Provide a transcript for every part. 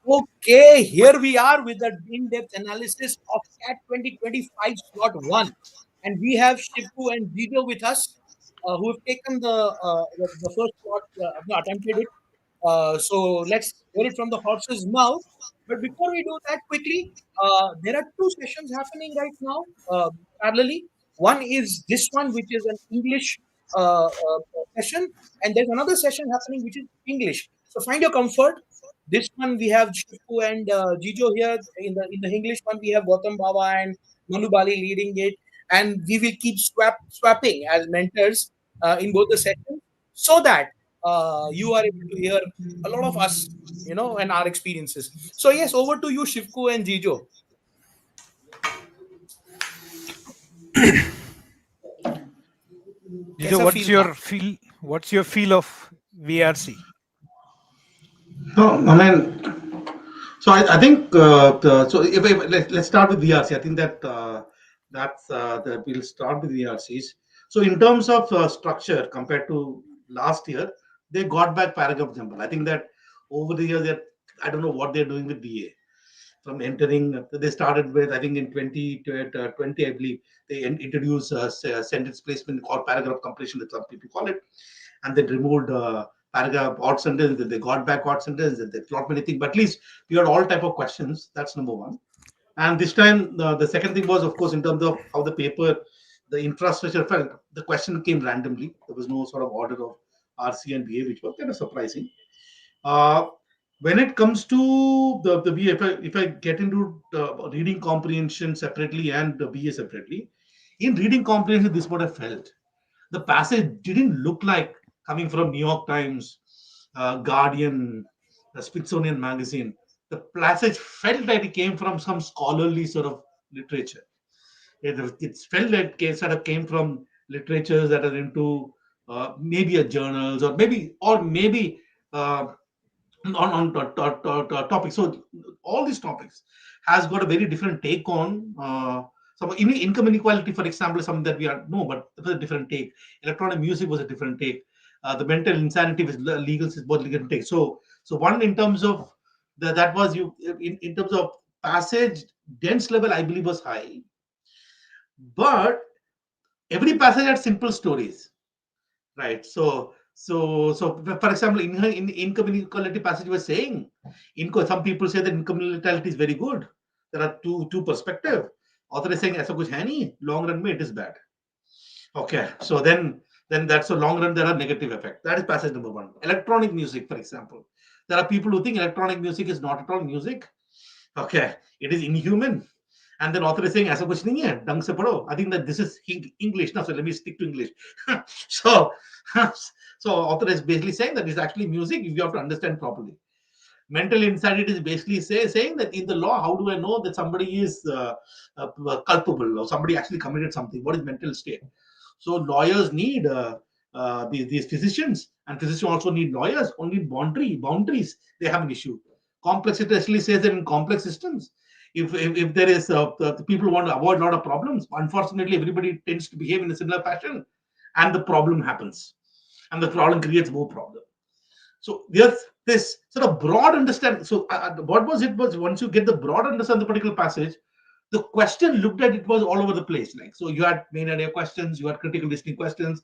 Okay, here we are with the in-depth analysis of CAT 2025 slot 1. And we have Shipu and Jijo with us, who have taken the first slot, attempted it. So let's hear it from the horse's mouth. But before we do that, quickly, there are two sessions happening right now, parallelly. One is this one, which is an English session, and there's another session happening, which is English. So find your comfort. This one we have Shifu and Jijo here. In the English one, we have Gautam Baba and Manu Bali leading it, and we will keep swapping as mentors in both the sessions, so that you are able to hear a lot of us, and our experiences. So yes, over to you, Shivku and Jijo. Jijo, Kaisa feel tha? what's your feel of VRC? No, I mean, so I think so. Let's start with VRC. I think that we'll start with VRCs. So in terms of structure compared to last year, they got back paragraph jumble. I think that over the years, that I don't know what they're doing with BA. From entering, they started with, I think in 2020, I believe they introduced sentence placement or paragraph completion, that some people call it, and they removed paragraph odd sentence, then they got back odd sentence, then they plot many things. But at least we had all type of questions. That's number one. And this time, the second thing was, of course, in terms of how the paper, the infrastructure felt, the question came randomly. There was no sort of order of RC and BA, which was kind of surprising. Uh, when it comes to the BA, if I get into reading comprehension separately and the BA separately, in reading comprehension, this is what I felt. The passage didn't look like coming from New York Times, Guardian, the Smithsonian Magazine. The passage felt like it came from some scholarly sort of literature. It felt like it sort of came from literatures that are into maybe a journals, or maybe uh, on topics. So all these topics has got a very different take on. Some income inequality, for example, is something that we are no, but it was a different take. Electronic music was a different take. The mental insanity was legal is both different take. So one in terms of that was you in terms of passage dense level, I believe was high, but every passage had simple stories. Right. So, for example, in income inequality passage was saying, some people say that income inequality is very good. There are two perspective. Author is saying, ऐसा कुछ है नहीं, long run में it is bad. Okay. So then that's a long run, there are negative effect. That is passage number one. Electronic music, for example. There are people who think electronic music is not at all music. Okay. It is inhuman. And then author is saying, ऐसा कुछ नहीं है, ढंग से पढ़ो. I think that this is English now, so let me stick to English. so, so author is basically saying that it's actually music if you have to understand properly. Mental insanity is basically saying that in the law, how do I know that somebody is culpable or somebody actually committed something? What is mental state? So lawyers need these physicians, and physicians also need lawyers. Only boundaries they have an issue. Complexity actually says that in complex systems, if there is the people want to avoid a lot of problems, unfortunately everybody tends to behave in a similar fashion, and the problem happens, and the problem creates more problem. So there's this sort of broad understanding. So what was it was once you get the broad understanding of the particular passage, the question looked at it was all over the place. Like, so you had main area questions, you had critical listening questions,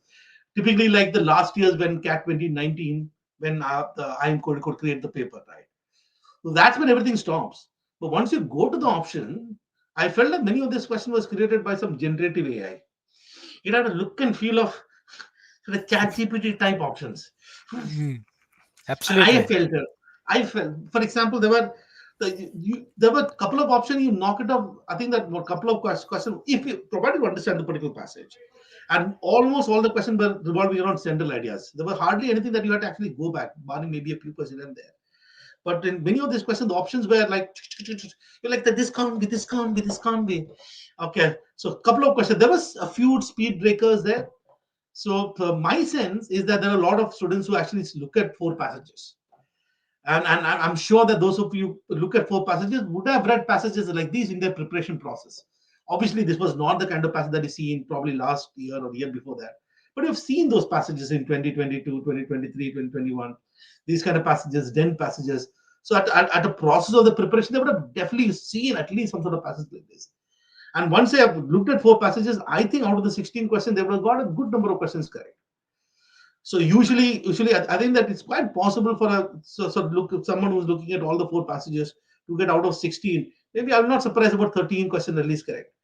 typically like the last years when CAT 2019, when I am code could create the paper, right? So that's when everything stops. But once you go to the option, I felt that many of this question was created by some generative AI. It had a look and feel of the chat GPT type options. Mm, I absolutely. felt it. I felt, for example, there were a couple of options. You knock it off. I think that were a couple of questions. If you provided to understand the particular passage, and almost all the questions were revolving around central ideas. There was hardly anything that you had to actually go back, barring maybe a few questions in there. But in many of these questions, the options were like you're like that. This can't be. This can't be. This can't be. Okay, so a couple of questions. There was a few speed breakers there. So my sense is that there are a lot of students who actually look at four passages, and I'm sure that those of you who look at four passages would have read passages like these in their preparation process. Obviously, this was not the kind of passage that you see in probably last year or the year before that, But you've seen those passages in 2022, 2023, 2021, these kind of passages, den passages. So at a process of the preparation, they would have definitely seen at least some sort of passage like this. And once they have looked at 4 passages, I think out of the 16 questions, they would have got a good number of questions correct. So usually, I think that it's quite possible for someone who's looking at all the 4 passages to get out of 16. Maybe I'm not surprised about 13 questions at least correct.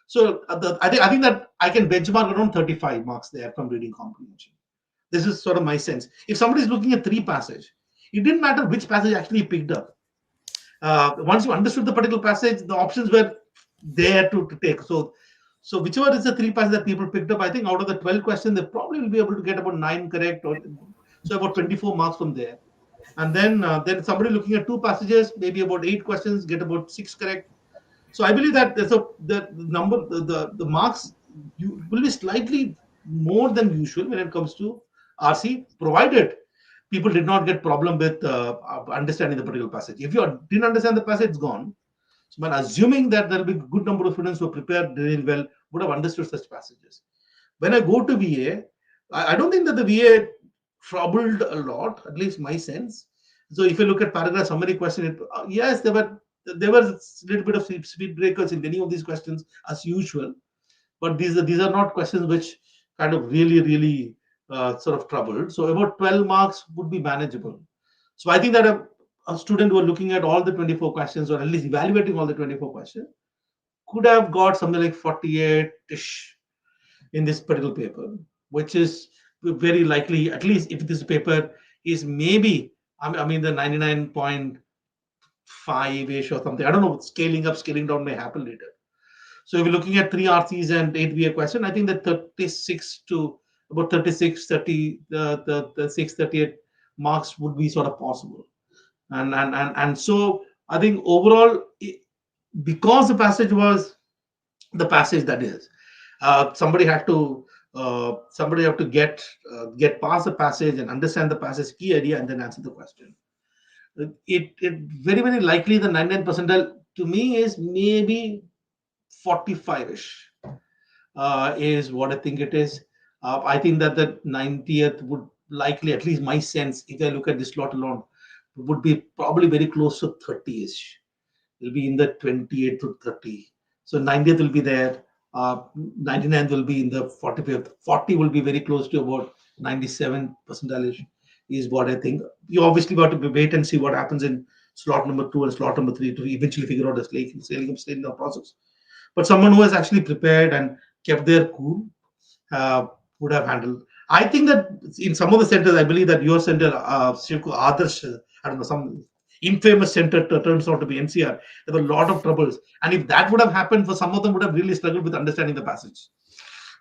So I think that I can benchmark around 35 marks there from reading comprehension. This is sort of my sense. If somebody is looking at 3 passage, it didn't matter which passage actually he picked up. Once you understood the particular passage, the options were there to take. So whichever is the 3 passage that people picked up, I think out of the 12 questions, they probably will be able to get about 9 correct, or so about 24 marks from there. And then somebody looking at 2 passages, maybe about 8 questions, get about 6 correct. So I believe that the number, the marks will be slightly more than usual when it comes to RC, provided people did not get problem with understanding the particular passage. If you didn't understand the passage, it's gone. So, but assuming that there will be a good number of students who are prepared really well, would have understood such passages. When I go to VA, I don't think that the VA troubled a lot, at least my sense. So if you look at paragraph summary question, yes, there were a little bit of speed breakers in many of these questions as usual, but these are not questions which kind of really sort of troubled. So about 12 marks would be manageable. So I think that a student who are looking at all the 24 questions, or at least evaluating all the 24 questions, could have got something like 48-ish in this particular paper, which is very likely, at least if this paper is maybe, I mean the 99.5-ish or something. I don't know, scaling up, scaling down may happen later. So if you're looking at 3 RCs and 8 VA question, I think that 36 to about 36, 30, the 6, 38 marks would be sort of possible. And so I think overall, because the passage was the passage that is, somebody had to get past the passage and understand the passage key idea and then answer the question. It very likely the 99 percentile to me is maybe 45-ish, is what I think it is. I think that the 90th would likely, at least my sense, if I look at this slot alone, would be probably very close to 30-ish. It'll be in the 28 to 30. So 90th will be there. 99th will be in the 45th. 40 will be very close to about 97 percentile is what I think. You obviously got to wait and see what happens in slot number 2 and slot number 3 to eventually figure out the scaling up state in the process. But someone who has actually prepared and kept their cool would have handled. I think that in some of the centers, I believe that your center, Adarsh, I don't know, some infamous center turns out to be NCR. There were a lot of troubles, and if that would have happened, for some of them would have really struggled with understanding the passage.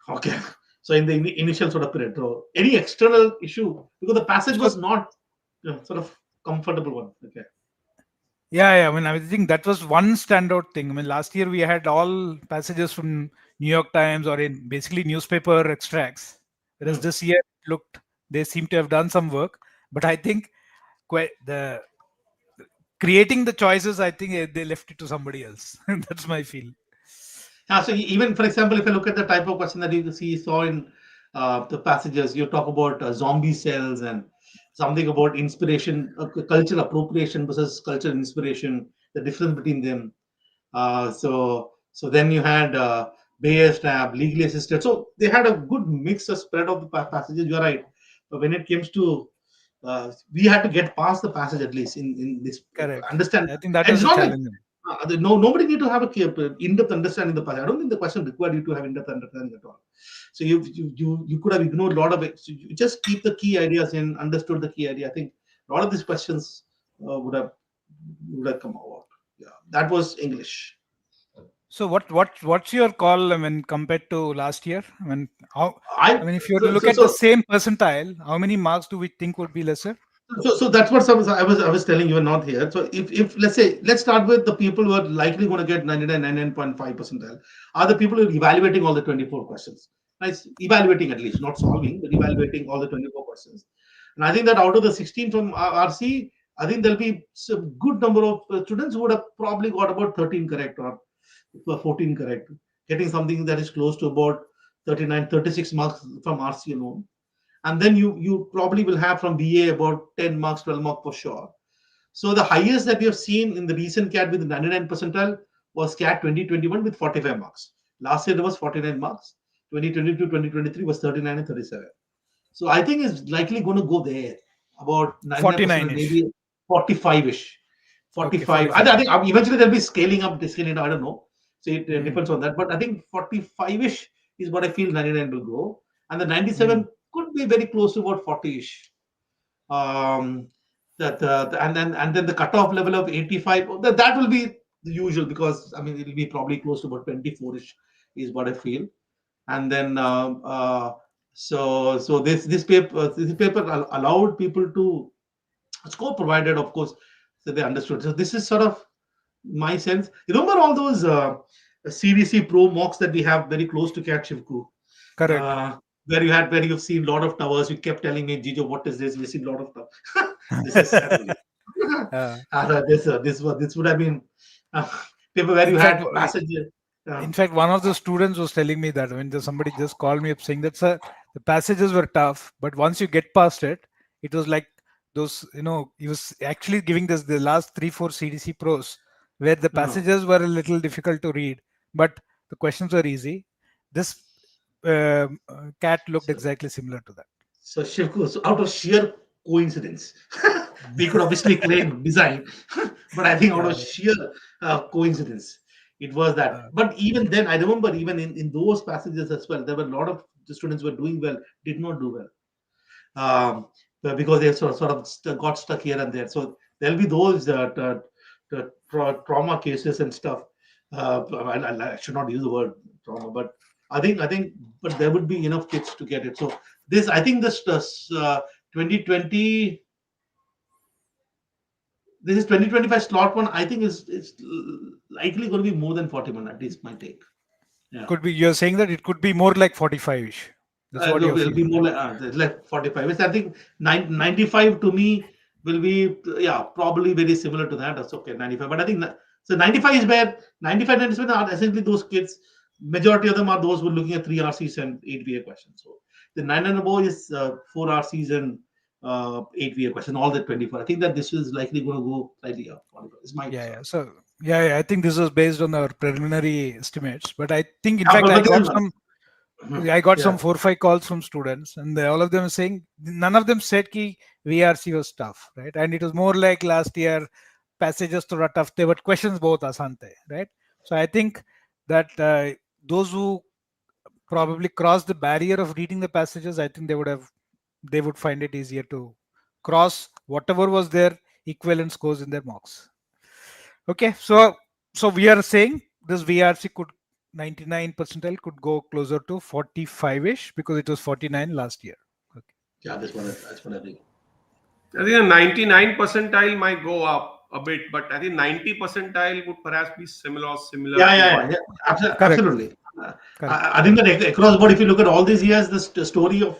Okay, so in the initial sort of period, so any external issue, because the passage was not sort of comfortable one. Okay. Yeah. I mean, I think that was one standout thing. I mean, last year we had all passages from New York Times or in basically newspaper extracts, whereas this year they seem to have done some work. But I think the creating the choices, I think they left it to somebody else. That's my feel. Yeah, so even for example, if I look at the type of question that you saw in the passages, you talk about zombie cells and something about inspiration, cultural appropriation versus cultural inspiration, the difference between them. So then you had Bayer stab, legally assisted. So they had a good mix, of spread of the passages. You're right. But when it comes to we had to get past the passage at least in this Correct. understand. I think that And was it's a not like challenge. nobody need to have a in-depth understanding of the passage. I don't think the question required you to have in-depth understanding at all. So you could have ignored a lot of it. So you just keep the key ideas in, understood the key idea. I think a lot of these questions would have come out. Yeah, that was English. So what's your call? I mean, compared to last year, I mean, I if you were to so, look so, at the so same percentile, how many marks do we think would be lesser? So that's what I was telling you, were not here. So if let's start with the people who are likely going to get 99.5 percentile are the people who are evaluating all the 24 questions. Nice, evaluating at least, not solving, but evaluating all the 24 questions. And I think that out of the 16 from RC, I think there'll be some good number of students who would have probably got about 13 correct or 14 correct, getting something that is close to about 39, 36 marks from RC alone. And then you probably will have from BA about 10 marks, 12 marks for sure. So the highest that we have seen in the recent CAT with the 99 percentile was CAT 2021 with 45 marks. Last year there was 49 marks. 2022, 2023 was 39 and 37. So I think it's likely going to go there, about 99%, 49-ish. maybe 45-ish. Okay, 45. 45. I think eventually there'll be scaling up, scaling down. I don't know. So it Hmm. depends on that. But I think 45-ish is what I feel 99 will go. And the Hmm. 97 could be very close to about 40-ish. Um, and then the cutoff level of 85, that will be the usual, because I mean it'll be probably close to about 24-ish is what I feel. And then so this paper allowed people to score, provided of course that they understood. So this is sort of my sense. You remember all those CDC Pro mocks that we have very close to Cat Shivku, Correct. uh, where you've seen a lot of towers. You kept telling me, Jijo, what is this? We've seen a lot of towers. This is suddenly. Uh, This would have been uh, paper where in you fact, had passages. in fact, one of the students was telling me that when somebody just called me up saying that, sir, the passages were tough, but once you get past it, it was like those, he was actually giving this the last 3, 4 CDC pros where the passages were a little difficult to read, but the questions were easy. This cat looked So, exactly similar to that. so Shivku, so out of sheer coincidence, we could obviously claim design, but I think out Yeah. of sheer coincidence, it was that. Uh, But even then, I remember even in those passages as well, there were a lot of the students were doing well, did not do well. Because they sort of got stuck here and there. So there'll be those trauma cases and stuff. I should not use the word trauma, but I think, but there would be enough kids to get it. So this, I think, this 2020. This is 2025 slot one. I think is likely going to be more than 41. At least my take. Yeah. could be, you're saying that it could be more like 45-ish. That's what you're It'll be feeling. more like 45. Which I think 95 to me will be, yeah, probably very similar to that. That's okay, 95. But I think so 95 is where 95, 97 are essentially those kids. Majority of them are those who are looking at 3 RCs and 8 VA questions. So the 9 and above is 4 RCs and 8 VA questions, all the 24. I think that this is likely going to go slightly up. 45 is my Yeah, sort yeah. of. So, yeah, I think this was based on our preliminary estimates. But I think, in Yeah, fact, but then, I got some yeah. 4, 5 calls from students, and all of them saying none of them said ki VRC was tough, right? And it was more like last year passages to tough. They were questions both asante, right? So I think that those who probably crossed the barrier of reading the passages, I think they would find it easier to cross whatever was their equivalent scores in their mocks. Okay, so we are saying this VRC could 99 percentile could go closer to 45-ish because it was 49 last year. Okay. Yeah, that's what I think. I think a 99 percentile might go up a bit, but I think 90 percentile would perhaps be similar Yeah, to yeah, what. yeah, yeah. Correct. Absolutely. Correct. I think that across board, if you look at all these years, the story of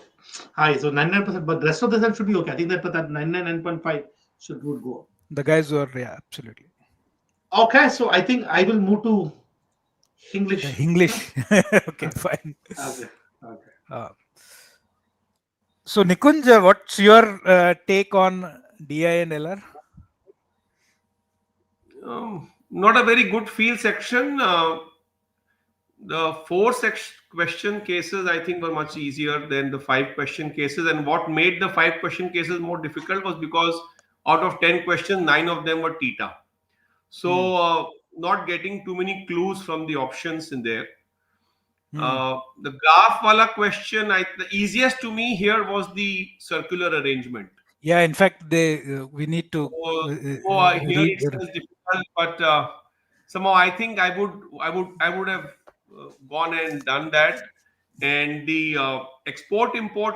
high, so 99%, but the rest of the time should be okay. I think that 99.5 would go The guys were, yeah, absolutely. up. Okay, so I think I will move to The English. English. Okay, fine. Okay, okay. Uh, so Nikunj, what's your take on DI and LR? Not a very good field section. The 4 question cases I think were much easier than the 5 question cases. And what made the 5 question cases more difficult was because out of 10 questions, 9 of them were theta. So not getting too many clues from the options in there. The graph wala question, the easiest to me here was the circular arrangement. Yeah, in fact, we need to Here read it's difficult, but somehow I think I would have gone and done that. And the export import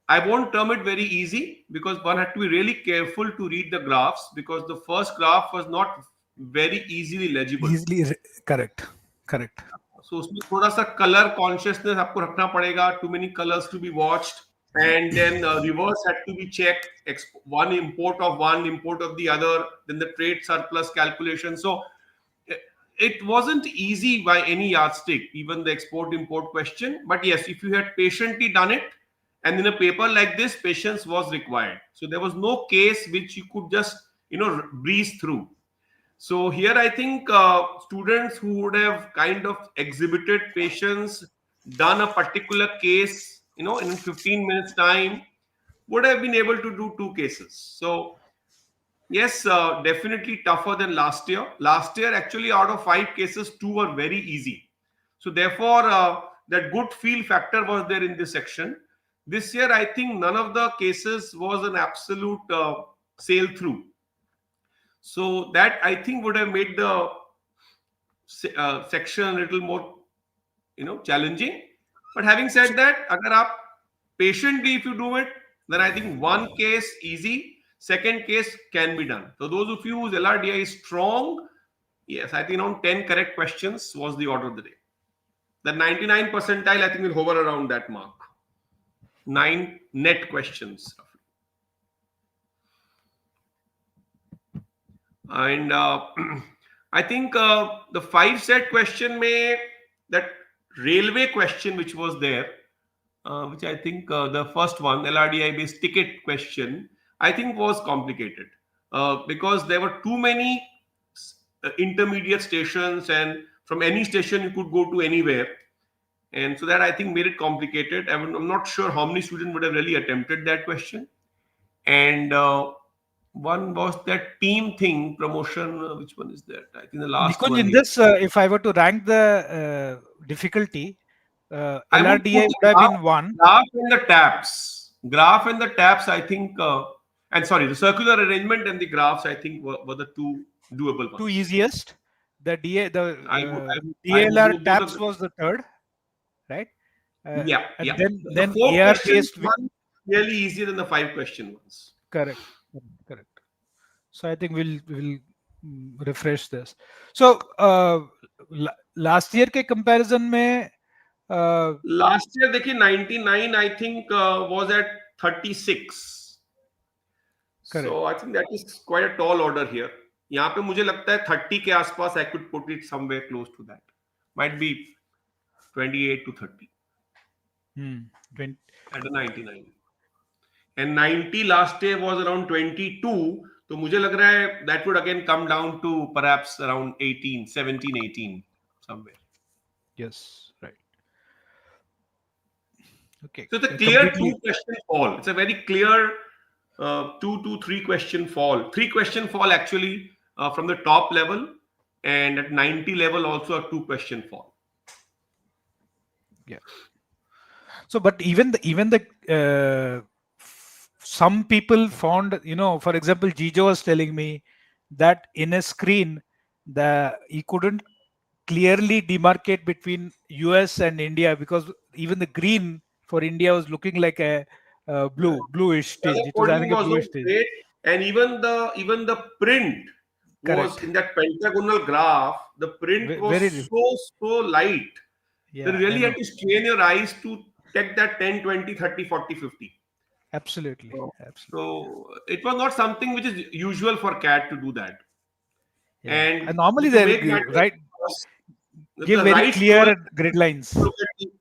I won't term it very easy, because one had to be really careful to read the graphs, because the first graph was not very easily legible. correct. So उसमें थोड़ा सा color consciousness आपको रखना पड़ेगा, too many colors to be watched, and then reverse had to be checked, one import of the other, then the trade surplus calculation. So it wasn't easy by any yardstick, even the export-import question. But yes, if you had patiently done it, and in a paper like this, patience was required. So there was no case which you could just, breeze through. So here I think students who would have kind of exhibited patience, done a particular case, in 15 minutes time, would have been able to do two cases. So yes, definitely tougher than last year. Last year, actually, out of 5 cases, 2 were very easy. So therefore, that good feel factor was there in this section. This year, I think none of the cases was an absolute sail through. So that I think would have made the section a little more, challenging. But having said that, agar aap patiently if you do it, then I think one case easy, second case can be done. So those of you whose LRDI is strong, yes, I think around 10 correct questions was the order of the day. The 99 percentile, I think, will hover around that mark. 9 net questions. And I think the 5 set question that railway question which was there, which I think the first one, LRDI based ticket question, I think was complicated because there were too many intermediate stations, and from any station you could go to anywhere. And so that I think made it complicated. I'm not sure how many students would have really attempted that question. And one was that team thing, promotion. Which one is that? I think the last Nikunj, one. in this, if I were to rank the difficulty, I would LRDI put would have been 1. Graph and the tabs. Graph and the tabs, I think, and sorry, the circular arrangement and the graphs, I think, were the 2 doable ones. 2 easiest. The I would DILR go both tabs of was the 3rd, right? yeah. And The then 4 AR question based. one really easier than the 5 question ones. Correct. So I think we'll refresh this. So last year के comparison में Last year, देखिए 99, I think, was at 36. Correct. So I think that is quite a tall order here. यहाँ पे मुझे लगता है 30 के आसपास I could put it somewhere close to that. Might be 28 to 30. 20. At a 99. And 90 last year was around 22. तो मुझे लग रहा है that would again come down to perhaps around 18, 17, 18 somewhere. Yes, right. Okay. So it's a clear 2-question fall. It's a very clear 2 to 3 question fall. 3 question fall actually from the top level, and at 90 level also a 2 question fall. Yeah. So, but even the some people found, for example, Jijo was telling me that in a screen, he couldn't clearly demarcate between US and India because even the green for India was looking like a bluish tinge. It was having a bluish tinge. Great. And even the print was in that pentagonal graph. The print was so light. Yeah, you really had to strain your eyes to take that 10, 20, 30, 40, 50. Absolutely. So it was not something which is usual for CAT to do that. Yeah. And normally they give very clear grid lines. Look at the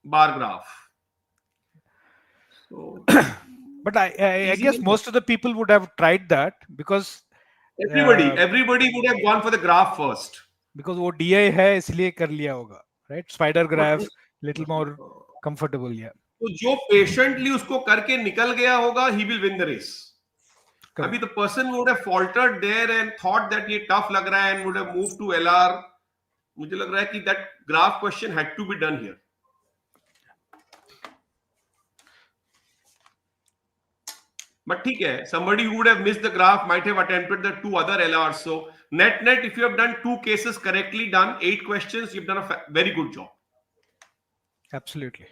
bar graph. So, but I guess most of the people would have tried that because everybody would have gone for the graph first. Because वो DI है इसलिए कर लिया होगा, right? Spider graph, little more comfortable, yeah. तो जो patiently उसको करके निकल गया होगा, he will win the race. अभी the person would have faltered there and thought that ये tough लग रहा है and would have moved to LR. मुझे लग रहा है कि that graph question had to be done here. But ठीक है, somebody who would have missed the graph might have attempted the 2 other LRs. So net, if you have done 2 cases correctly done, 8 questions, you've done a very good job. Absolutely.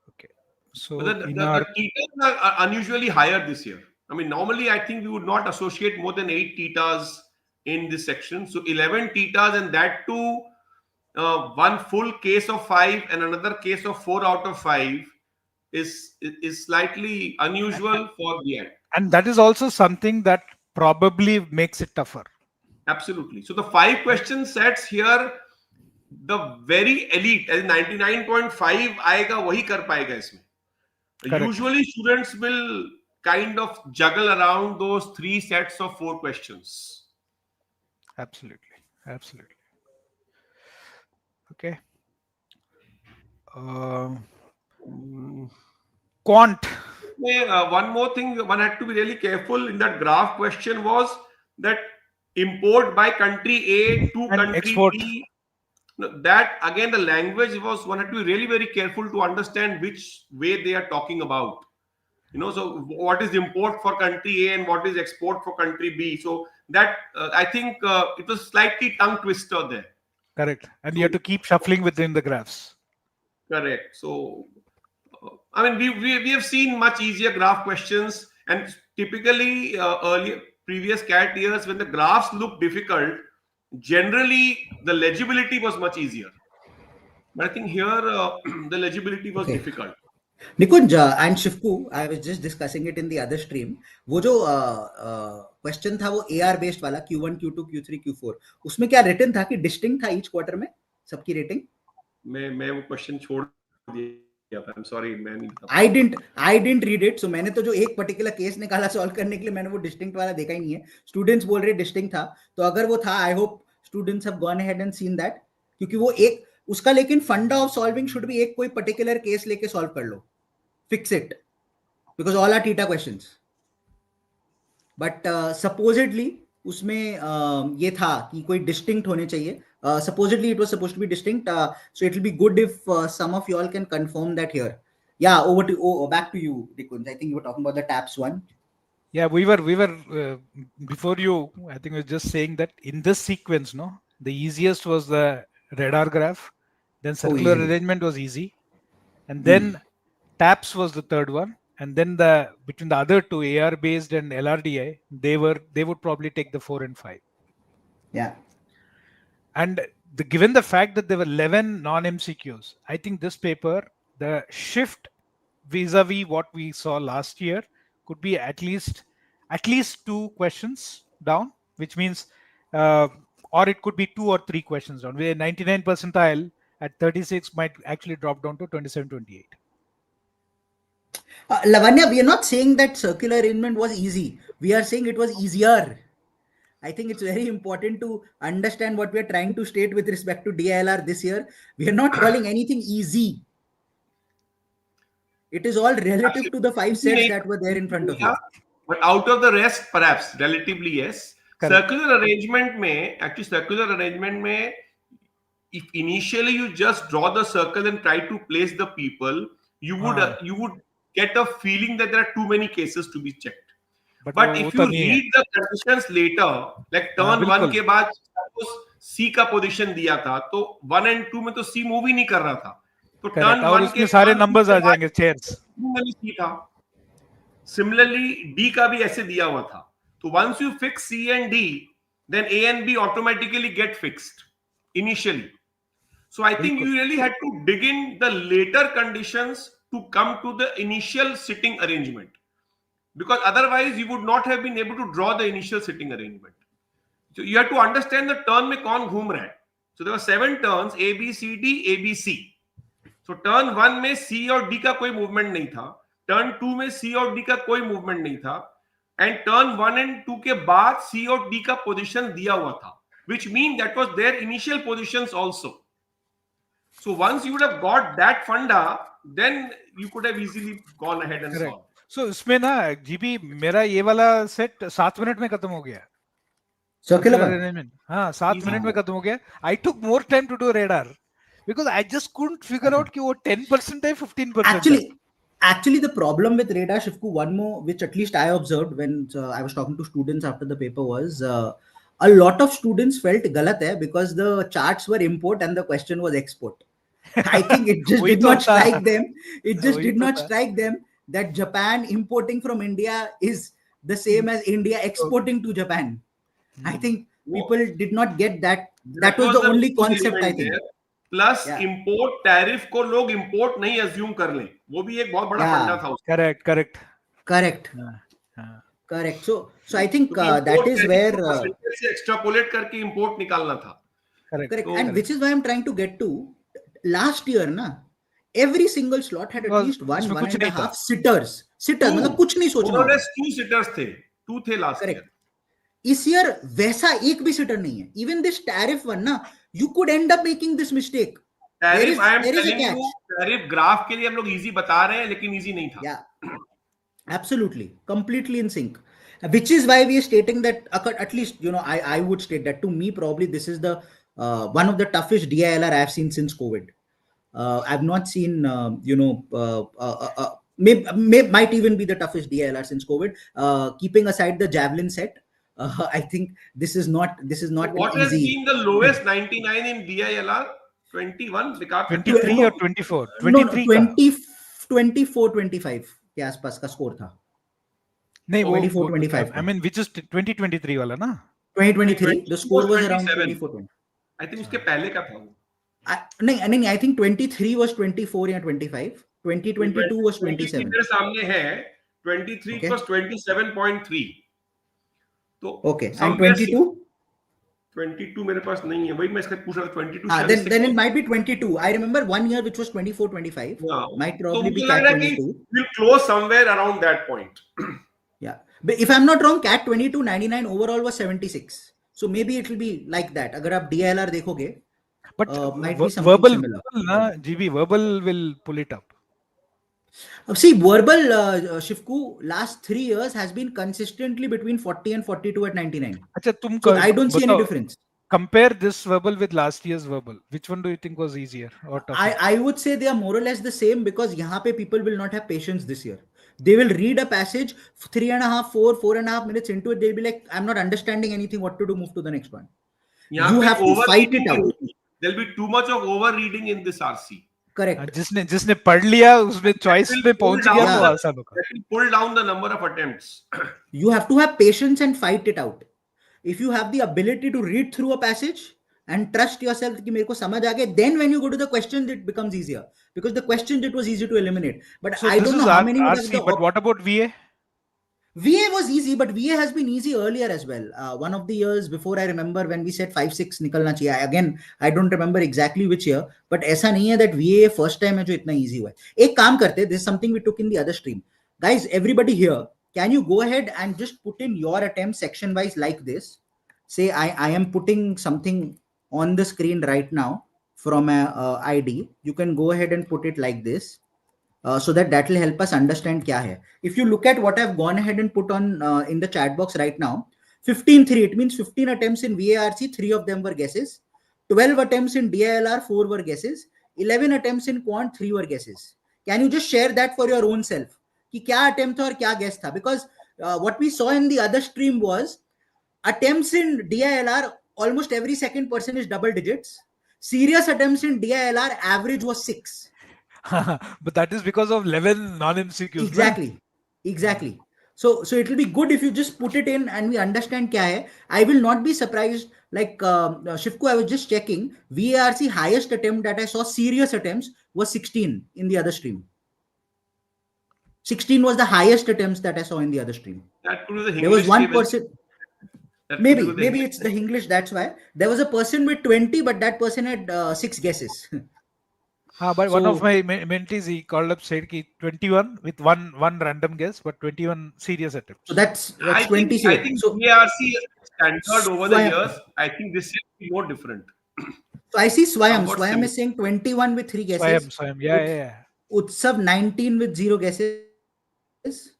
Okay. So the tetas are unusually higher this year. I mean, normally I think we would not associate more than 8 tetas in this section. So 11 tetas, and that too, one full case of 5 and another case of 4 out of 5 is slightly unusual for the end. And that is also something that probably makes it tougher. Absolutely. So the 5 question sets here, the very elite, as in 99.5 आएगा वही कर पाएगा इसमें. Correct. Usually students will kind of juggle around those 3 sets of 4 questions. Absolutely. Absolutely. Okay. Quant. One more thing one had to be really careful in that graph question was that import by country A to And country export. B. That again, the language was, one had to be really very careful to understand which way they are talking about. So what is import for country A and what is export for country B? So that I think it was slightly tongue twister there. Correct. And you have to keep shuffling within the graphs. Correct. So I mean, we have seen much easier graph questions, and typically earlier previous CAT years when the graphs look difficult, generally the legibility was much easier. But I think here the legibility was difficult. Nikunj and Shivku, I was just discussing it in the other stream. वो जो question था वो AR based वाला Q1, Q2, Q3, Q4, उसमें क्या written था कि distinct था each quarter में सबकी rating? मैं वो question छोड़ दिया था. I'm sorry, मैं नहीं था. I didn't read it. So मैंने तो जो एक particular case निकाला solve करने के लिए मैंने वो distinct वाला देखा ही नहीं है. Students बोल रहे distinct था. तो अगर वो था, I hope students have gone ahead and seen that. क्योंकि वो एक उसका लेकिन फंडा ऑफ सॉल्विंग शुड बी एक कोई पर्टिकुलर केस लेके सॉल्व कर लो, fix it, because all are TITA questions. But supposedly उसमें ये था कि कोई डिस्टिंक्ट होने चाहिए. Supposedly it was supposed to be distinct, so it will be good if some of you all can confirm that here. Yeah, back to you, Nikunj. I think you were talking about the TAPS one. Yeah, we were before you, I think we were just saying that in this sequence, no, the easiest was the radar graph, then circular arrangement was easy, and then TAPS was the third one, and then between the other two, AR based and LRDI, they would probably take the 4 and 5. Yeah. And given the fact that there were 11 non-MCQs, I think this paper, the shift vis-a-vis what we saw last year could be at least 2 questions down, which means, or it could be 2 or 3 questions down. Where 99 percentile at 36 might actually drop down to 27, 28. Lavanya, we are not saying that circular arrangement was easy. We are saying it was easier. I think it's very important to understand what we are trying to state with respect to DILR this year. We are not calling anything easy. It is all relative to the 5 sets that were there in front of you. But out of the rest, perhaps, relatively, yes. Correct. Circular arrangement mein, if initially you just draw the circle and try to place the people, you would get a feeling that there are too many cases to be checked. But if you read the conditions later, like turn 1 के बाद suppose C का position दिया था, तो 1 and 2 में तो C move ही नहीं कर रहा था, तो turn 1 के सारे numbers आ जाएंगे, chairs. C था. Similarly, D का भी ऐसे दिया हुआ था. So once you fix C and D, then A and B automatically get fixed initially. So I think you really had to dig in the later conditions to come to the initial sitting arrangement. Because otherwise you would not have been able to draw the initial sitting arrangement. So you have to understand the turn में कौन घूम रहा है. So there were 7 turns, A, B, C, D, A, B, C. So turn 1 में C और D का कोई movement नहीं था. Turn 2 में C और D का कोई movement नहीं था. And turn 1 and 2 के बाद C और D का position दिया हुआ था. Which means that was their initial positions also. So once you would have got that funda, then you could have easily gone ahead and solved. So इसमें ना GB मेरा ये वाला सेट 7 मिनट में खत्म हो गया. Circular arrangement, हाँ 7 मिनट में खत्म हो गया. I took more time to do radar because I just couldn't figure out कि वो 10% है 15%. Actually, the problem with radar, Shivku, one more, which at least I observed when I was talking to students after the paper was, a lot of students felt galat hai because the charts were import and the question was export. I think it just did not strike them. It just did not strike them that Japan importing from India is the same as India exporting to Japan. I think people did not get that. That was the only concept, I think. Plus import tariff को लोग import नहीं assume कर लें, वो भी एक बहुत बड़ा फंडा था उसका. Correct. Correct. So I think क्योंकि that import is credit where को percentage से extrapolate करके import निकालना था. Correct. correct, So- and which is why I'm trying to get to last year na every single slot had at Was- least one उसमें कुछ and a नहीं था. half sitters मतलब कुछ नहीं सोचना More or होगा. less 2 sitters थे. 2 थे last Correct. year. इस ईयर वैसा एक भी सिटर नहीं है. Even this tariff one ना, you could end up making this mistake. Tariff, I am there is a telling you, catch. tariff graph के लिए हम लोग easy बता रहे हैं, लेकिन easy नहीं था. Yeah, absolutely, completely in sync. Which is why we are stating that at least I would state that to me probably this is the one of the toughest DILR I have seen since COVID. I've not seen might even be the toughest DILR since COVID. Keeping aside the javelin set, I think this is not What has easy. been the lowest 99 in DILR? 21. 23 or 24? No, 23 का. 24 25 के आसपास का score था. नहीं, वो 24-25 I mean which is 2023 वाला ना. 2023 the score was around 27. 24-20. I think उसके पहले का था वो. नहीं, I think 23 was 24 या 25. 2022 was 27. मेरे सामने है. 23 Okay. was 27.3. तो Okay, and 22? 22 मेरे पास नहीं है. वही मैं इसका पूछ रहा था. 22 then it might be 22. I remember one year which was 24-25. Yeah. Might तो probably be मुझे लग CAT रहा है कि 22. we'll close somewhere around that point. Yeah, but if I'm not wrong, CAT 22 99 overall was 76. So maybe it will be like that. अगर आप DILR देखोगे, But might be something verbal similar. na, GB verbal will pull it up. See, verbal Shivku last 3 years has been consistently between 40 and 42 at 99. अच्छा, तुम So I don't see any बताओ, difference. compare this verbal with last year's verbal. Which one do you think was easier or tougher? I would say they are more or less the same because यहाँ पे people will not have patience this year. They will read a passage 3.5, 4.5 minutes into it. They'll be like, I'm not understanding anything. What to do? Move to the next one. यहाँ You पे have to fight it out. There'll be too much of over reading in this RC. Correct. जिसने पढ़ लिया उसमें choice में पहुंच गया तो आसान होगा. That will pull down the number of attempts. You have to have patience and fight it out. If you have the ability to read through a passage and trust yourself कि मेरे को समझ आ गया, then when you go to the questions it becomes easier because the questions it was easy to eliminate. But So I this don't is know how many would have RC, the but what about VA? VA was easy, but VA has been easy earlier as well. One of the years before, I remember when we said 5-6 निकलना चाहिए. Again, I don't remember exactly which year, but ऐसा नहीं है that VA first time है जो इतना easy हुआ है. एक काम करते, this is something we took in the other stream. Guys, everybody here, can you go ahead and just put in your attempt section wise like this? Say I am putting something on the screen right now from a ID. You can go ahead and put it like this. So that will help us understand kya hai. If you look at what I've gone ahead and put on in the chat box right now, 15-3, it means 15 attempts in VARC, 3 of them were guesses. 12 attempts in DILR, 4 were guesses. 11 attempts in Quant, 3 were guesses. Can you just share that for your own self? Ki kya attempt tha aur kya guess tha? Because what we saw in the other stream was attempts in DILR, almost every second person is double digits. Serious attempts in DILR, average was 6. But that is because of 11 non-MCQs. Exactly. So it will be good if you just put it in and we understand kya hai. I will not be surprised. Like Shivku, I was just checking. VARC highest attempt that I saw serious attempts was 16 in the other stream. 16 was the highest attempts that I saw in the other stream. That could be the English. There was one table. person. That could Maybe be the English. it's the English. That's why there was a person with 20, but that person had 6 guesses. But one of my mentees, he called up, said ki 21 with one random guess, but 21 serious attempts. So that's I 20. think, I think So VARC standard over the Swayam. years. I think this year will be more different. So I see Swayam. Somewhat Swayam similar. is saying 21 with 3 guesses. Swayam. Yeah. Utsav 19 with 0 guesses.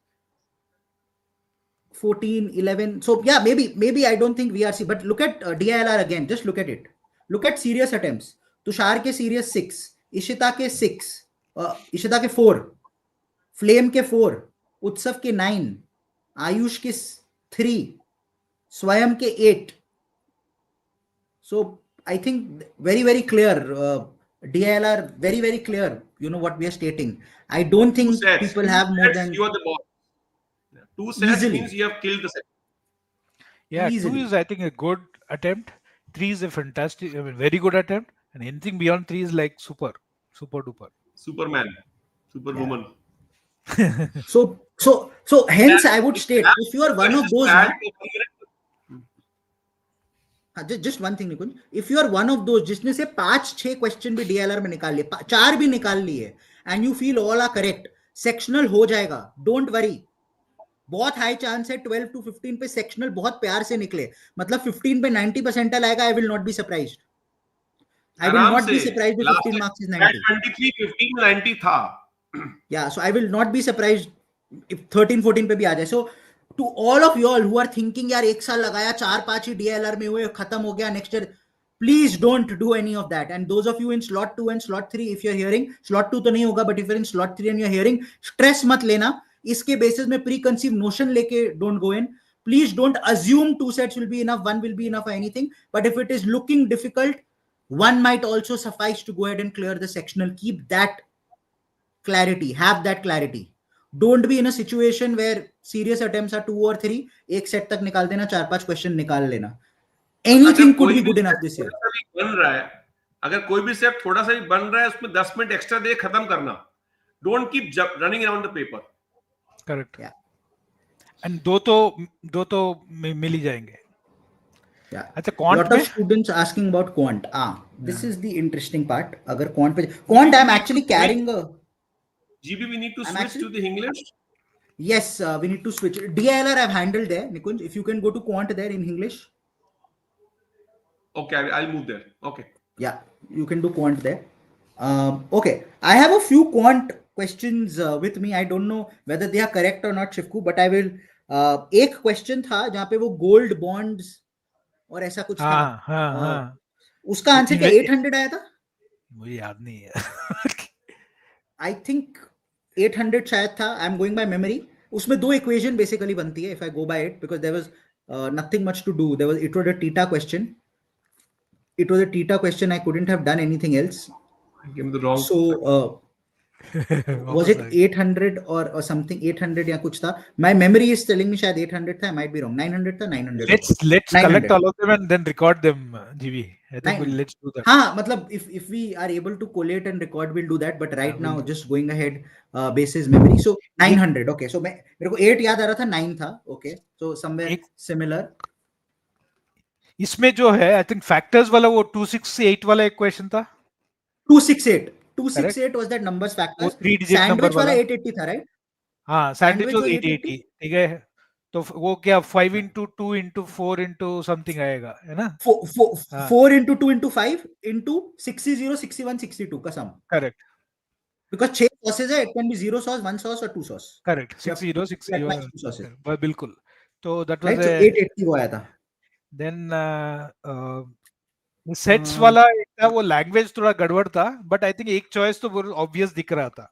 14, 11. So yeah, maybe I don't think VRC, but look at DILR again. Just look at it. Look at serious attempts. Tushar ke serious 6. Ishita ke 6. Ishita ke 4. Flame ke 4. Utsav ke 9. Ayush ke 3. Swayam ke 8. So I think very, very clear. DILR, very, very clear. You know what we are stating. I don't think people have more than... You are the boss. 2 sets Easily. means you have killed the set. Yeah, Easily. 2 is, I think, a good attempt. 3 is a fantastic, very good attempt. And anything beyond 3 is like super duper. Superman, Superwoman. So So hence I would state, if you are one of those na, just one thing Nikunj, if you are one of those जिसने से 5-6 question भी DLR में निकाल लिए, 4 भी निकाल लिए, and you feel all are correct, sectional हो जाएगा, don't worry. बहुत हाई चांस है 12 to 15 पे सेक्शनल बहुत प्यार से निकले, मतलब 15 पे 90 परसेंटाइल आएगा. I will not be surprised. I will not be surprised if 15 marks is 90. 23, 15 में 90 था. Yeah, so I will not be surprised if 13-14 पे भी आ जाए. So to all of you all who are thinking यार एक साल लगाया 4-5 ही DLR में हुए, खत्म हो गया next year, please don't do any of that. And those of you in slot 2 and slot 3, if you're hearing, slot 2 तो नहीं होगा, but if you're in slot 3 and you're hearing, stress मत लेना. इसके basis में preconceived notion लेके don't go in. Please don't assume 2 sets will be enough, 1 will be enough or anything. But if it is looking difficult, 1 might also suffice to go ahead and clear the sectional. Keep that clarity, have that clarity. Don't be in a situation where serious attempts are 2 or 3, एक set तक निकाल देना, 4-5 question निकाल लेना. Anything could be good enough this year. बन रहा है, अगर कोई भी स्टेप थोड़ा सा भी बन रहा है, उसमें 10 मिनट एक्स्ट्रा दे खत्म करना. Don't keep running around the paper. Correct. Yeah. And दो तो मिल ही जाएंगे. Yeah. अच्छा, quant lot में? of students asking about quant. This is the interesting part. अगर quant पे, quant I'm actually carrying a. GB, we need to switch to the English. Yes, we need to switch. DILR I've handled there, Nikunj. If you can go to quant there in English. Okay, I'll move there. Okay. Yeah, you can do quant there. Okay, I have a few quant questions with me. I don't know whether they are correct or not, Shivku, but I will. एक question था जहाँ पे वो gold bonds और ऐसा कुछ था. हाँ. उसका आंसर क्या 800 आया था? मुझे याद नहीं है. I think 800 शायद था. I'm going by memory. उसमें 2 equation basically बनती है if I go by it, because there was nothing much to do. It was a theta question. It was a theta question. I couldn't have done anything else. I gave the wrong. So was it 800 or something? 800 या कुछ था. My memory is telling me शायद 800 था. I might be wrong. 900 था. 900. Let's 900. collect all of them and then record them, GB. I think let's do that. हाँ, मतलब if we are able to collate and record, we'll do that. But right now, just going ahead, basis memory. So 900. Okay. So मेरे को 8 याद आ रहा था, 9 था. Okay. So somewhere similar. इसमें जो है, I think factors वाला वो 268 वाला एक question था. 268 was that numbers factors. 3 digit number वाला 880 था, right? हाँ, sandwich was 880. ठीक है. तो वो क्या 5 into 2 into 4 into something आएगा, है ना? 4 into 2 into 5 into 60, 61, 62 का sum. Correct. Because 6 sauces है, it can be 0 sauce, 1 sauce or 2 sauce. Correct. 60, 61. बिल्कुल. तो that was right, so 880 वो आया था. Then सेट्स वाला एक था, वो लैंग्वेज थोड़ा गड़बड़ था, बट आई थिंक एक चॉइस तो ऑब्वियस दिख रहा था.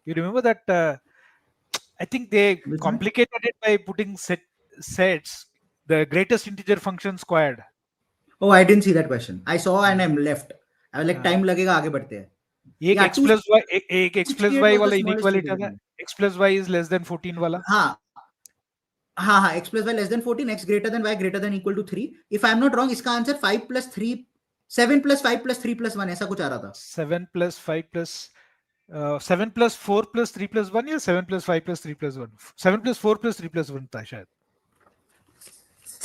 You remember that? I think they complicated it by putting sets the greatest integer function squared. Oh, I didn't see that question. I saw and I am left. I was like time लगेगा, आगे बढ़ते हैं. एक x plus y, एक x plus y वाला inequality था. x plus y is less than 14 वाला. हाँ, x plus y less than 14, x greater than y greater than equal to 3. If I'm not wrong, इसका answer 5 plus 3, 7 plus 5 plus 3 plus 1 ऐसा कुछ आ रहा था. 7 plus 5 plus 7 plus 4 plus 3 plus 1 या 7 plus 5 plus 3 plus 1? 7 plus 4 plus 3 plus 1 था शायद.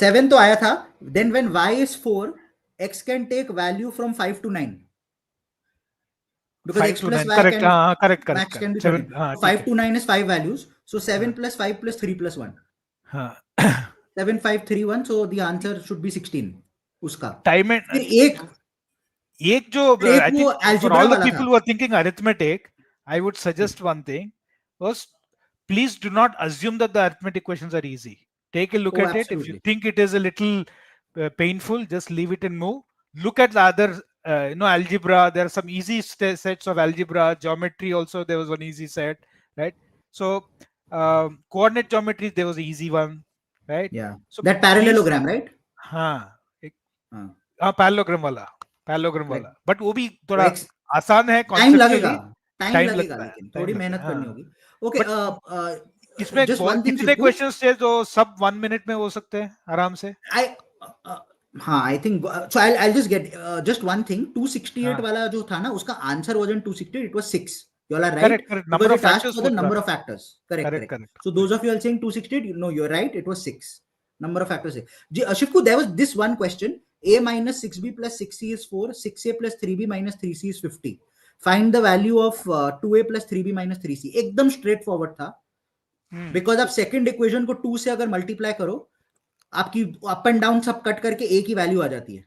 7 तो आया था. Then when y is 4, x can take value from 5 to 9. Because x plus y correct. Correct. Max can be 13. 5 to 9 is 5 values. So 7 plus 5 plus 3 plus 1. 7, 5, 3, 1. So the answer should be 16. उसका time and एक जो I think for all the people who are thinking arithmetic, I would suggest one thing. First, please do not assume that the arithmetic questions are easy. Take a look at it. If you think it is a little painful, just leave it and move. Look at the other algebra. There are some easy sets of algebra. Geometry also, there was one easy set, right? So coordinate geometry, there was an easy one, right? Yeah. So that parallelogram, right? parallelogram वाला. But वो भी थोड़ा आसान है. Time लगेगा लेकिन थोड़ी मेहनत करनी होगी. Okay. इसमें कितने क्वेश्चंस थे जो सब 1 मिनट में हो सकते हैं आराम से? I think so. I'll just get just one thing. 268 वाला जो था ना, उसका answer wasn't 268, it was 6. You all are right. Correct. Number Because of it asked factors for the would number run. of factors. Correct. Correct. So those of you are saying 268, no, you're right. It was 6. Number of factors. Shivku, there was this one question. A minus 6b plus 6c is 4. 6a plus 3b minus 3c is 50. Find the value of 2a plus 3b minus 3c. एकदम straightforward था. Because आप second equation को 2 से अगर multiply करो, आपकी up and down सब cut करके a की value आ जाती है.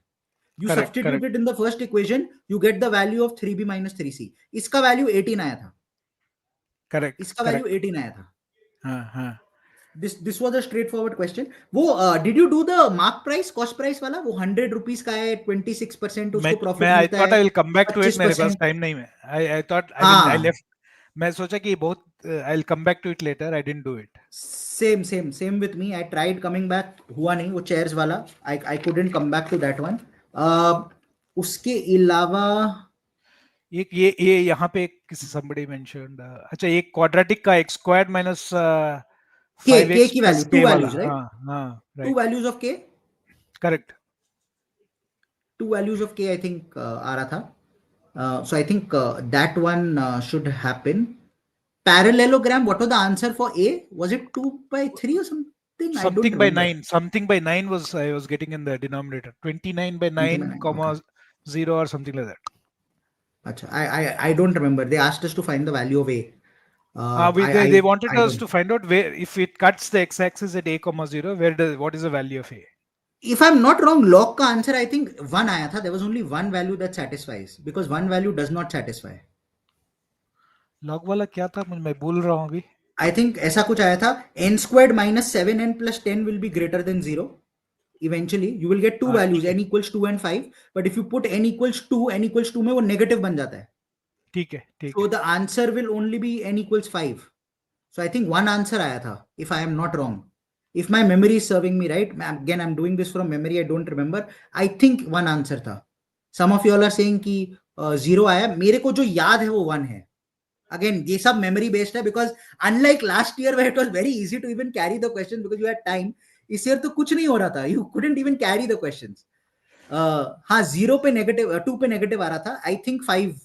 You substitute it in the first equation, you get the value of 3b minus 3c. इसका value 18 आया था. Correct. इसका value 18 आया था. हाँ. This was a straightforward question. वो did you do the mark price, cost price वाला? वो 100 rupees का है, 26% उसको profit I मिलता thought है. I will come back to it. मेरे पास time नहीं है. I thought I left. मैं सोचा कि बहुत I'll come back to it later. I didn't do it. Same with me. I tried coming back, हुआ नहीं. वो chairs वाला I couldn't come back to that one. उसके अलावा एक ये यहाँ पे किसी somebody mentioned अच्छा एक quadratic का x squared minus k की value, two values, right? right. Two values of k. Correct. Two values of k I think आ रहा था. So I think that one should happen. Parallelogram, what was the answer for A? Was it 2/3 or something? Something by 9. Something by 9 was I was getting in the denominator. 29 by 9, comma 0 or something like that. Achha, I don't remember. They asked us to find the value of A. They wanted us to find out where if it cuts the x-axis at a comma 0, what is the value of A? If I'm not wrong, log ka answer I think 1 आया था. There was only one value that satisfies because one value does not satisfy. Log वाला क्या था मैं भूल रहा हूँ अभी. I think ऐसा कुछ आया था. n squared minus 7n plus 10 will be greater than 0. Eventually, you will get two values, n equals 2 and 5. But if you put n equals 2 में वो negative बन जाता है. ठीक है. So the answer will only be n equals 5. So I think one answer आया था, if I am not wrong. If my memory is serving me right, again I'm doing this from memory, I don't remember. I think one answer था. Some of you all are saying कि 0 आया. मेरे को जो याद है वो 1 है. Again, ये सब memory based है because unlike last year where it was very easy to even carry the questions because you had time, इस year तो कुछ नहीं हो रहा था. You couldn't even carry the questions. हाँ 0 पे negative, 2 पे negative आ रहा था. I think 5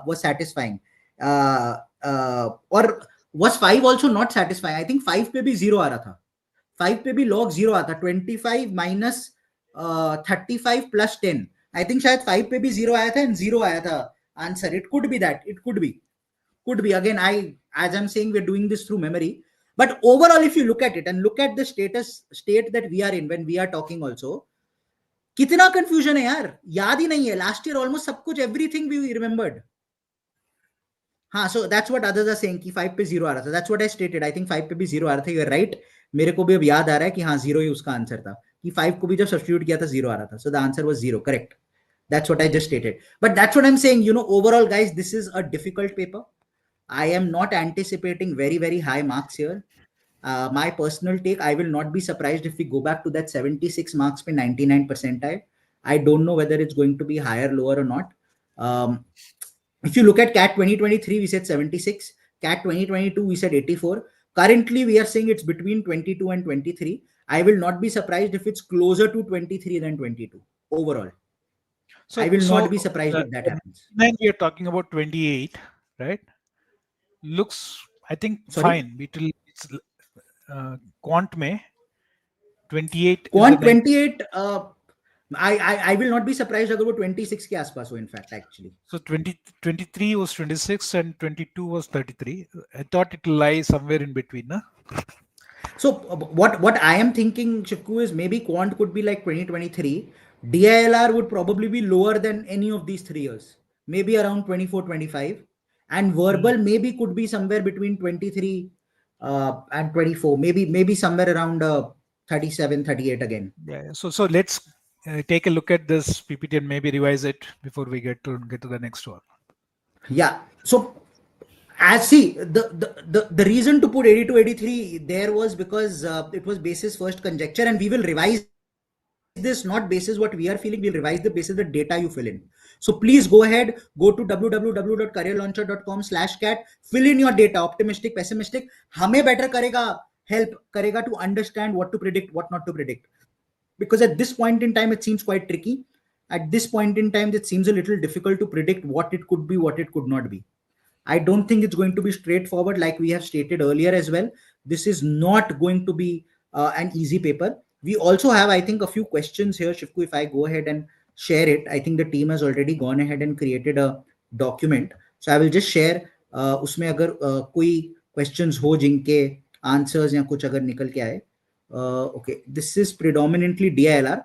was satisfying. और was 5 also not satisfying? I think 5 पे भी 0 आ रहा था. 5 पे भी log 0 आता. 25 minus 35 plus 10. I think शायद 5 पे भी 0 आया था and 0 आया था answer. It could be that. It could be. Again, as I'm saying, we're doing this through memory. But overall, if you look at it and look at the state that we are in when we are talking also, कितना confusion है यार, याद ही नहीं है. Last year almost सब कुछ everything we remembered. हाँ, so that's what others are saying कि 5 पे 0 आ रहा था. That's what I stated. I think 5 पे भी 0 आ रहा था. You're right. मेरे को भी अब याद आ रहा है कि हाँ 0 ही उसका आंसर था. कि 5 को भी जब substitute किया था 0 आ रहा था. So the answer was 0. Correct. That's what I just stated. But that's what I'm saying. You know, overall, guys, this is a difficult paper. I am not anticipating very, very high marks here. My personal take, I will not be surprised if we go back to that 76 marks per 99 percentile. I don't know whether it's going to be higher, lower or not. If you look at CAT 2023, we said 76. CAT 2022, we said 84. Currently, we are saying it's between 22 and 23. I will not be surprised if it's closer to 23 than 22 overall. So I will not be surprised if that happens. Then we are talking about 28, right? Looks, I think, fine. It's Quant में 28. Quant 28. I will not be surprised अगर वो 26 के आसपास हो. In fact, actually. So 23 was 26 and 22 was 33. I thought it will lie somewhere in between, na? So what I am thinking, Shivku, is maybe Quant could be like 2023. DILR would probably be lower than any of these 3 years. Maybe around 24, 25. And verbal maybe could be somewhere between 23 and 24. Maybe somewhere around 37, 38 again. Yeah. So let's take a look at this PPT and maybe revise it before we get to the next one. Yeah. So as see the reason to put 82, 83 there was because it was basis first conjecture, and we will revise this not basis what we are feeling. We'll revise the basis the data you fill in. So please go ahead, go to www.careerlauncher.com/cat, fill in your data, optimistic, pessimistic. हमें better करेगा, help करेगा to understand what to predict, what not to predict. Because at this point in time, it seems quite tricky. At this point in time, it seems a little difficult to predict what it could be, what it could not be. I don't think it's going to be straightforward, like we have stated earlier as well. This is not going to be an easy paper. We also have, I think, a few questions here. Shivku, if I go ahead and share it, I think the team has already gone ahead and created a document. So I will just share. उसमें अगर कोई questions हो जिनके answers या कुछ अगर निकल के आए. Okay, this is predominantly DILR.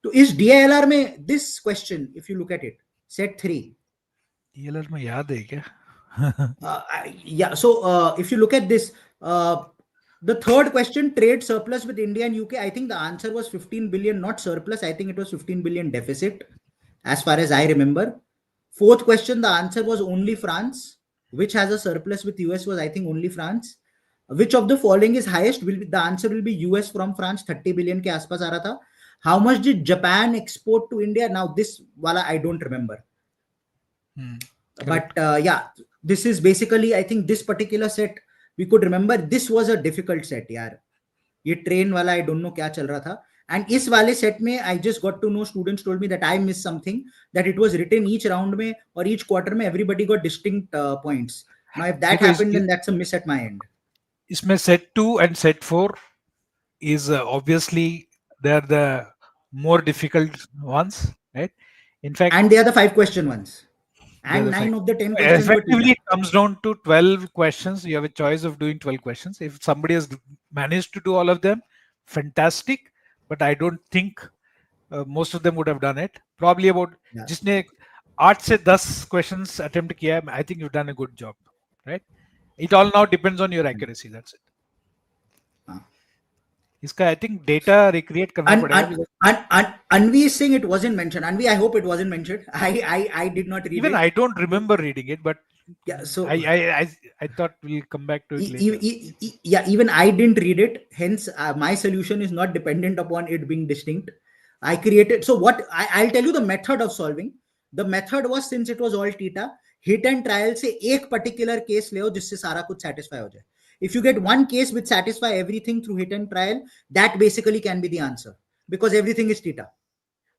तो इस DILR में this question, if you look at it, set 3. DILR में याद है क्या? Yeah, so if you look at this, the third question, trade surplus with India and UK, I think the answer was 15 billion, not surplus. I think it was 15 billion deficit, as far as I remember. Fourth question, the answer was only France, which has a surplus with US was, I think, only France. Which of the following is highest? The answer will be US from France, 30 billion के आसपास आ रहा था. How much did Japan export to India? Now this wala I don't remember. But yeah, this is basically, I think this particular set we could remember. This was a difficult set, यार. ये train वाला I don't know क्या चल रहा था. And इस वाले set में I just got to know, students told me that I missed something, that it was written each round में or each quarter में everybody got distinct points. Now if that happened, then that's a miss at my end. इसमें set 2 and set 4 is obviously they're the more difficult ones, right? In fact, and they are the 5 question ones. And 9 of the 10 questions. Effectively, it comes down to 12 questions. You have a choice of doing 12 questions. If somebody has managed to do all of them, fantastic. But I don't think most of them would have done it. Probably about जिसने 8 से 10 questions attempt किया, I think you've done a good job, right? It all now depends on your accuracy. That's it. इसका I think data recreate करना पड़ेगा. Anvi is saying it wasn't mentioned. Anvi, I hope it wasn't mentioned. I did not read Even it. I don't remember reading it, but yeah, so I thought we'll come back to it later. Yeah, even I didn't read it. Hence, my solution is not dependent upon it being distinct. I created. So what I'll tell you the method of solving. The method was, since it was all theta, hit and trial से एक particular case ले आओ जिससे सारा कुछ satisfy हो जाए. If you get one case which satisfy everything through hit and trial, that basically can be the answer, because everything is theta.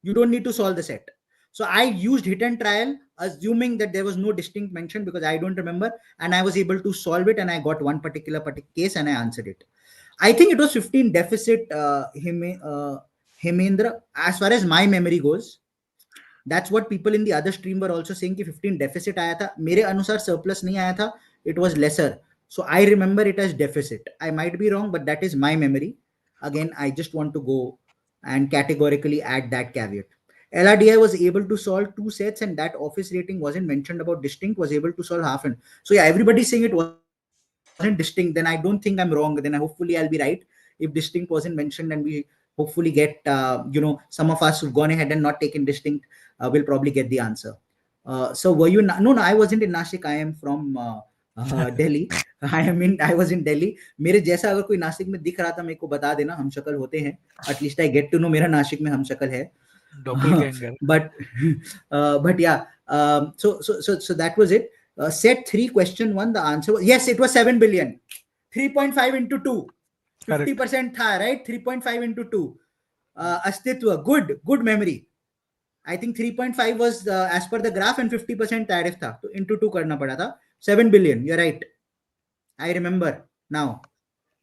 You don't need to solve the set. So I used hit and trial, assuming that there was no distinct mention, because I don't remember, and I was able to solve it, and I got one particular case and I answered it. I think it was 15 deficit, Hemendra, as far as my memory goes. That's what people in the other stream were also saying, कि 15 deficit आया था. मेरे अनुसार surplus नहीं आया था. It was lesser. So I remember it as deficit. I might be wrong, but that is my memory. Again, I just want to go and categorically add that caveat. LRDI was able to solve 2 sets, and that office rating wasn't mentioned about distinct, was able to solve half. And so yeah, everybody's saying it wasn't distinct. Then I don't think I'm wrong. Then hopefully I'll be right. If distinct wasn't mentioned, and we hopefully get, some of us who've gone ahead and not taken distinct will probably get the answer. So were you? No, I wasn't in Nashik. I am from Delhi. I was in Delhi. मेरे जैसा अगर कोई नासिक में दिख रहा था, मेरे को बता देना. हम शक्ल होते हैं. At least I get to know मेरा नासिक में हम शक्ल है. But yeah. So that was it. Set 3 question 1. The answer was yes. It was 7 billion. 3.5 into 2. 50% tha, right? 3.5 into 2. Astitwa. Good memory. I think 3.5 was as per the graph, and 50% tariff tha. So into 2 करना पड़ा था. 7 billion. You're right. I remember now.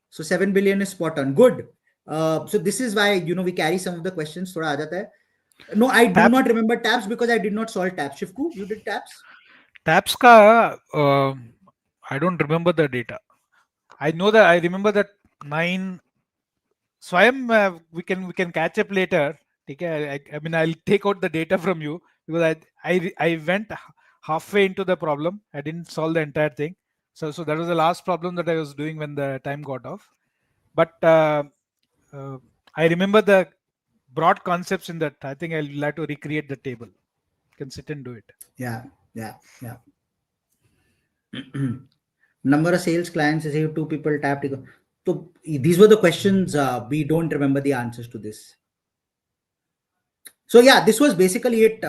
So 7 billion is spot on. Good. So this is why, we carry some of the questions. थोड़ा आ जाता है. No, I do not remember tabs because I did not solve tabs. Shivku, you did tabs? Tabs ka, I don't remember the data. I know that I remember that 9. So we can catch up later. Okay? I mean, I'll take out the data from you, because I went halfway into the problem. I didn't solve the entire thing. So that was the last problem that I was doing when the time got off. But I remember the broad concepts in that. I think I'll have to recreate the table. You can sit and do it. Yeah. Number of sales clients is 2 people tapped. So these were the questions. We don't remember the answers to this. So yeah, this was basically it.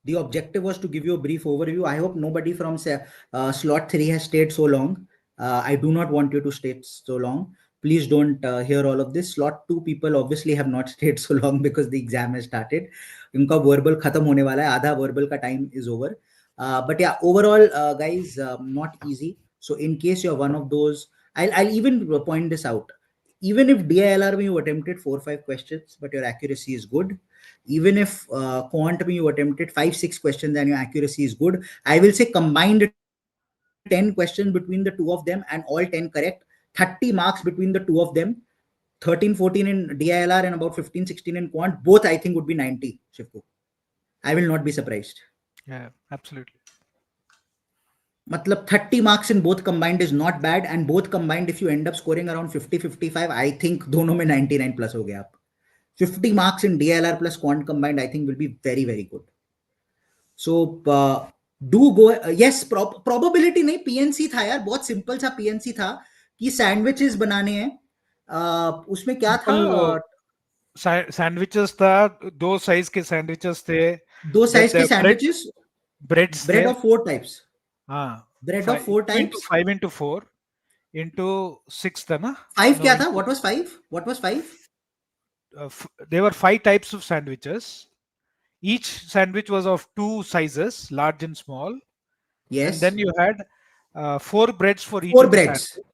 The objective was to give you a brief overview. I hope nobody from slot 3 has stayed so long. I do not want you to stay so long. Please don't hear all of this. Slot 2 people obviously have not stayed so long because the exam has started. Unka verbal khatam hone wala hai. Aadha verbal ka time is over. But yeah, overall, guys, not easy. So in case you're one of those, I'll even point this out. Even if DILR you attempted 4 or 5 questions, but your accuracy is good. Even if Quant you attempted 5 6 questions and your accuracy is good, I will say combined 10 questions between the two of them and all 10 correct, 30 marks between the two of them, 13 14 in DILR and about 15 16 in Quant, both I think would be 90, Shivku. I will not be surprised. Yeah, absolutely. Matlab 30 marks in both combined is not bad, and both combined if you end up scoring around 50 55, I think dono mein 99 plus ho gaya. 50 marks in DILR plus Quant combined I think will be very very good. So do go, yes, probability नहीं, PNC था यार, बहुत simple सा PNC था कि sandwiches बनाने हैं, उसमें क्या था, सैंडविचेस था, 2 साइज के सैंडविचेस थे, 2 साइज के sandwiches, breads bread of 4 types, हाँ, bread of 4 types, 5 into 4 into 6 था ना, 5 क्या था, what was 5, what was 5, there were 5 types of sandwiches. Each sandwich was of 2 sizes, large and small. yes, And then you had 4 breads for each 4 of the breads, sandwich.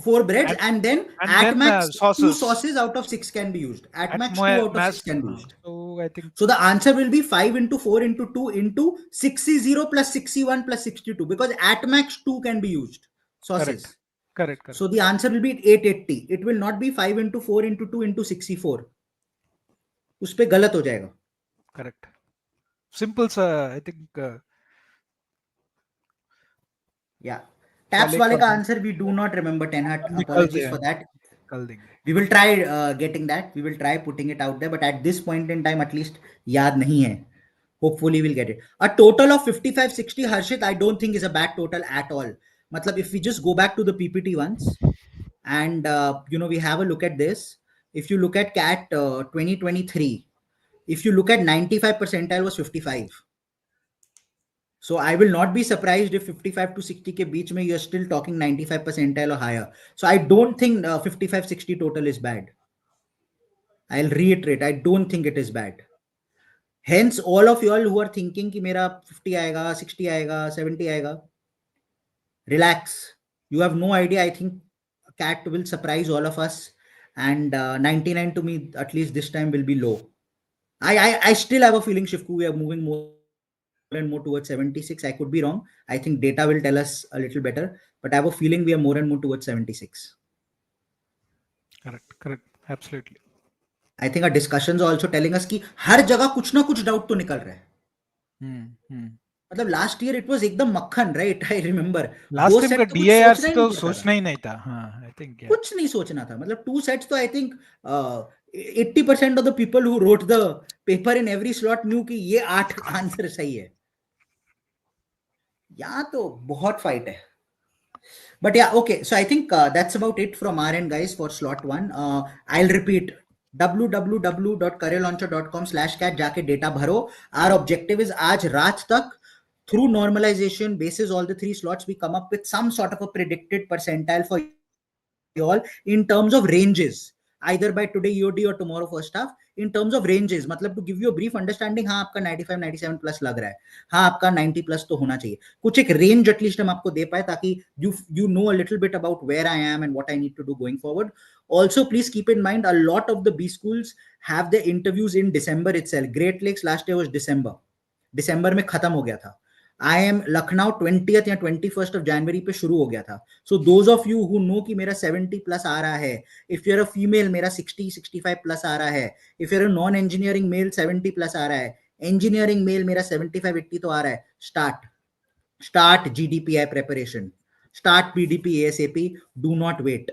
4 breads, and then at then, max 2 sauces. sauces out of 6 can be used, at max 2 out of 6 can be used. So I think So the answer will be 5 into 4 into 2 into 60 plus 61 plus 62, because at max 2 can be used sauces. Correct. So the answer will be 880. It will not be 5 into 4 into 2 into 64. उस पे गलत हो जाएगा. Correct. Simple, sir. I think. Yeah. Taps वाले का answer we do not remember. 10 heart. Apologies for that. We will try getting that. We will try putting it out there. But at this point in time, at least याद नहीं है. Hopefully we'll get it. A total of 55-60, Harshit, I don't think is a bad total at all. Matlab, if we just go back to the PPT once and we have a look at this. If you look at CAT 2023, if you look at 95 percentile was 55. So I will not be surprised if 55 to 60 ke beech mein you're still talking 95 percentile or higher. So I don't think 55-60 total is bad. I'll reiterate, I don't think it is bad. Hence, all of you all who are thinking कि मेरा 50 आएगा, 60 आएगा, 70 आएगा, relax. You have no idea. I think CAT will surprise all of us, and 99 to me, at least this time, will be low. I still have a feeling, Shivku, we are moving more and more towards 76. I could be wrong. I think data will tell us a little better, but I have a feeling we are more and more towards 76. Correct. Absolutely. I think our discussions are also telling us कि हर जगह कुछ ना कुछ doubt तो निकल रहा है. मतलब लास्ट ईयर इट वाज एकदम मक्खन, right? I remember last time का डीआईआर तो सोचना ही नहीं था. हां, आई थिंक कुछ नहीं सोचना था. मतलब 2 सेट्स तो I think 80% of the people who wrote the paper in every slot new कि ये 8 आंसर सही है. यहाँ तो बहुत फाइट है. But yeah, okay. So I think that's about it from our end, guys, for slot 1. I'll repeat. www.careerlauncher.com/cat जाके data भरो. Our objective is आज रात तक through normalization basis all the 3 slots we come up with some sort of a predicted percentile for you all in terms of ranges, either by today EOD or tomorrow first half, in terms of ranges. मतलब to give you a brief understanding, हाँ आपका 95-97 plus लग रहा है, हाँ आपका 90 plus तो होना चाहिए. कुछ एक range at least हम आपको दे पाए ताकि you know a little bit about where I am and what I need to do going forward. Also, please keep in mind, a lot of the B schools have their interviews in December itself. Great Lakes last year was December में खत्म हो गया था. I am Lucknow 20th या 21st of January पे शुरू हो गया था. So those of you who know कि मेरा 70 plus आ रहा है, if you're a female मेरा 60-65 plus आ रहा है, if you're a non-engineering male 70 plus आ रहा है, engineering male मेरा 75-80 तो आ रहा है. Start GDPI preparation. Start PDP ASAP. Do not wait.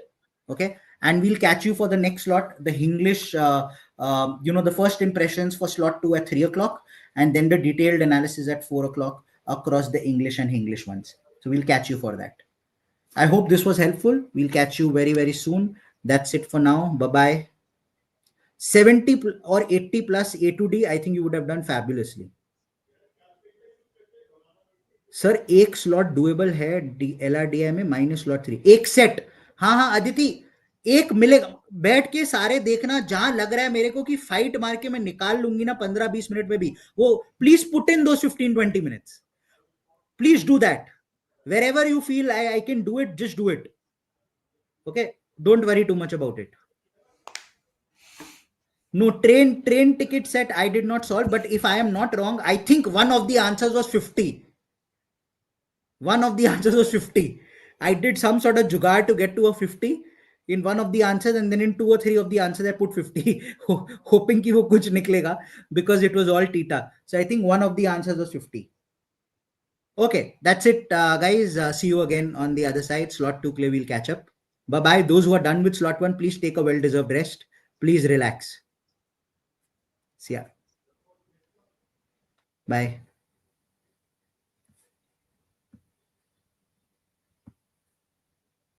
Okay. And we'll catch you for the next slot, the English, the first impressions for slot 2 at 3 o'clock, and then the detailed analysis at 4 o'clock across the English and English ones. So we'll catch you for that. I hope this was helpful. We'll catch you very, very soon. That's it for now. Bye-bye. 70 or 80 plus A to D, I think you would have done fabulously. Sir एक slot doable है LRDI में minus slot 3 एक set. हाँ अदिति एक मिलेगा. बैठ के सारे देखना, जहां लग रहा है मेरे को कि फाइट मार के मैं निकाल लूंगी ना 15-20 मिनट में भी, वो प्लीज पुट इन दो 15-20 minutes. Please do that. Wherever you feel I can do it, just do it. Okay, don't worry too much about it. No, train ticket set I did not solve, but if I am not wrong, I think one of the answers was 50. One of the answers was 50. I did some sort of jugaad to get to a 50 in one of the answers, and then in 2 or 3 of the answers I put 50, hoping ki wo kuch niklega, because it was all Tita. So I think one of the answers was 50. Okay, that's it, guys. See you again on the other side. Slot 2 we'll catch up. Bye-bye. Those who are done with slot 1, please take a well-deserved rest. Please relax. See ya. Bye.